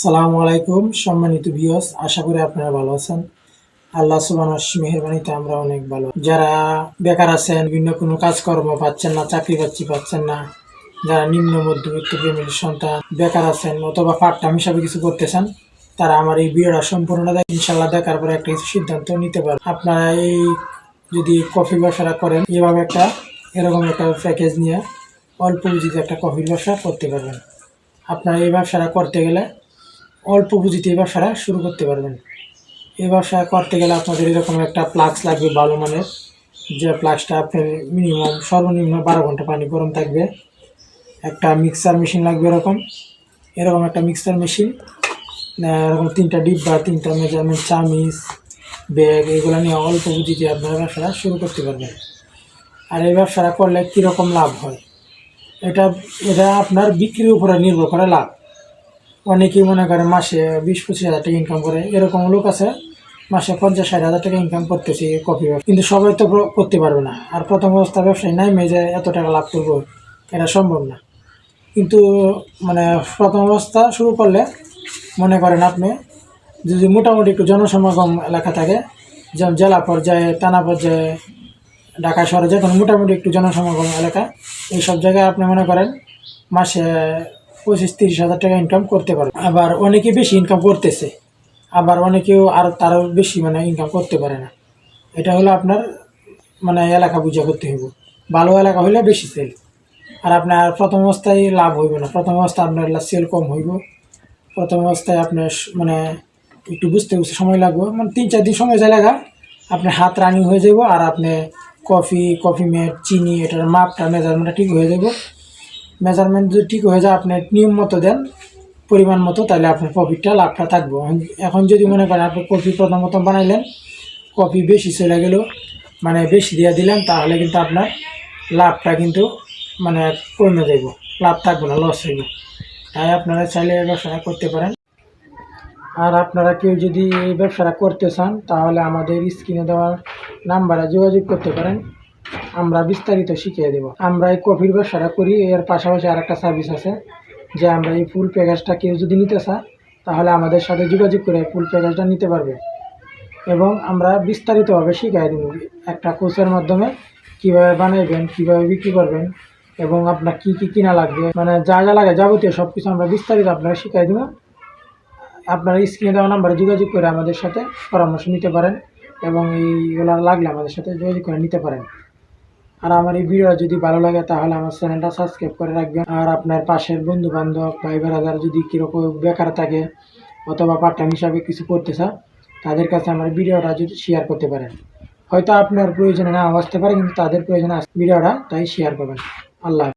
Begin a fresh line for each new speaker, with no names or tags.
সালামু আলাইকুম সম্মানিত ভিউয়ার্স, আশা করি আপনারা ভালো আছেন। আল্লাহ সুবহানাহু মেহেরবানিতে আমরা অনেক ভালো। যারা বেকার আছেন, বিভিন্ন কোনো কাজকর্ম পাচ্ছেন না, চাকরি পাচ্ছেন না, যারা নিম্ন মধ্যবিত্ত ফ্যামিলির সন্তান বেকার আছেন অথবা পার্ট টাইম হিসাবে কিছু করতেছেন, তারা আমার এই ভিডিওটা সম্পূর্ণ ইনশাল্লাহ দেখার পরে একটা সিদ্ধান্ত নিতে পারেন। আপনারা এই যদি কফি ব্যবসাটা করেন, এভাবে এরকম একটা প্যাকেজ নিয়ে অল্প পুঁজিতে একটা কফির ব্যবসা করতে পারবেন। আপনারা এই ব্যবসাটা করতে গেলে অল্প পুঁজিতে এই ব্যবসাটা শুরু করতে পারবেন। এই ব্যবসা করতে গেলে আপনাদের এরকম একটা ফ্লাক্স লাগবে ভালো মানের, যে ফ্লাক্সটা আপনার মিনিমাম সর্বনিম্ন 12 ঘন্টা পানি গরম থাকবে। একটা মিক্সার মেশিন লাগবে, এরকম একটা মিক্সার মেশিন, এরকম 3টা ডিব্বা, 3টা মেজারমেন্ট চামিচ, ব্যাগ, এগুলো নিয়ে অল্প পুঁজিতে আপনারা ব্যবসাটা শুরু করতে পারবেন। আর এই ব্যবসাটা করলে কীরকম লাভ হয়, এটা এটা আপনার বিক্রির উপরে নির্ভর করে লাভ। অনেকেই মনে করে মাসে 20-25 হাজার টাকা ইনকাম করে, এরকম লোক আছে মাসে 50-60 হাজার টাকা ইনকাম করতেছে কফি ব্যবসা। কিন্তু সবাই তো করতে পারবে না। আর প্রথম অবস্থা ব্যবসায় নাই যে এত টাকা লাভ করবো, এটা সম্ভব না। কিন্তু মানে প্রথম অবস্থা শুরু করলে মনে করেন আপনি যদি মোটামুটি একটু জনসমাগম এলাকা থাকে, যেমন জেলা পর্যায়ে, থানা পর্যায়ে, ঢাকা শহরে যখন মোটামুটি একটু জনসমাগম এলাকা, এইসব জায়গায় আপনি মনে করেন মাসে 25-30 হাজার টাকা ইনকাম করতে পারবে। আবার অনেকে বেশি ইনকাম করতেছে, আবার অনেকেও তারও বেশি ইনকাম করতে পারে না। এটা হলো আপনার এলাকা বুঝা করতে হইব। ভালো এলাকা হইলে বেশি সেল। আর আপনার প্রথম অবস্থায় লাভ হইব না, প্রথম অবস্থায় আপনার সেল কম হইব। প্রথম অবস্থায় আপনার একটু বুঝতে সময় লাগবে, 3-4 দিন সময় যায় লাগা, আপনার হাত রানিং হয়ে যাব। আর আপনি কফি মেট, চিনি, এটার মাপটা মেজারমেন্টটা ঠিক হয়ে যাব। মেজারমেন্ট যদি ঠিক হয়ে যায়, আপনি নিয়ম মতো দেন, পরিমাণ মতো, তাহলে আপনার প্রফিটটা লাভটা থাকবে। এখন যদি মনে করেন আপনি কফি প্রথম বানাইলেন, কফি বেশি চলে গেল, বেশি দিয়ে দিলেন, তাহলে কিন্তু আপনার লাভটা কিন্তু কমে যাব, লাভ থাকবে না, লস হইব। তাই আপনারা চাইলে এই ব্যবসাটা করতে পারেন। আর আপনারা কেউ যদি এই ব্যবসাটা করতে চান, তাহলে আমাদের স্ক্রিনে দেওয়ার নাম্বারে যোগাযোগ করতে পারেন, আমরা বিস্তারিত শিখিয়ে দেব। আমরা এই কফির ব্যবসাটা করি, এর পাশাপাশি আর একটা সার্ভিস আছে, যে আমরা এই ফুল প্যাকেজটা কেউ যদি নিতে চায়, তাহলে আমাদের সাথে যোগাযোগ করে ফুল প্যাকেজটা নিতে পারবে। এবং আমরা বিস্তারিতভাবে শিখিয়ে দেব একটা কোর্সের মাধ্যমে, কীভাবে বানাইবেন, কীভাবে বিক্রি করবেন, এবং আপনার কী কী কিনা লাগবে, যা যা লাগে যাবতীয় সব কিছু আমরা বিস্তারিত আপনারা শিখিয়ে দেব। আপনারা স্ক্রিনে দেওয়া নাম্বারে যোগাযোগ করে আমাদের সাথে পরামর্শ নিতে পারেন, এবং এইগুলো লাগলে আমাদের সাথে যোগাযোগ করে নিতে পারেন। আর আমার এই ভিডিও যদি ভালো লাগে, তাহলে আমার চ্যানেলটা সাবস্ক্রাইব করে রাখবেন। আর আপনার পাশের বন্ধু বান্ধব, ভাই বেড়াদার যদি কীরকম বেকার থাকে অথবা পার্ট টাইম হিসাবে কিছু করতে চায়, তাদের কাছে আমার ভিডিওটা যদি শেয়ার করতে পারেন। হয়তো আপনার প্রয়োজনে না আসতে পারে, কিন্তু তাদের প্রয়োজনে ভিডিওটা তাই শেয়ার করবেন। আল্লাহ।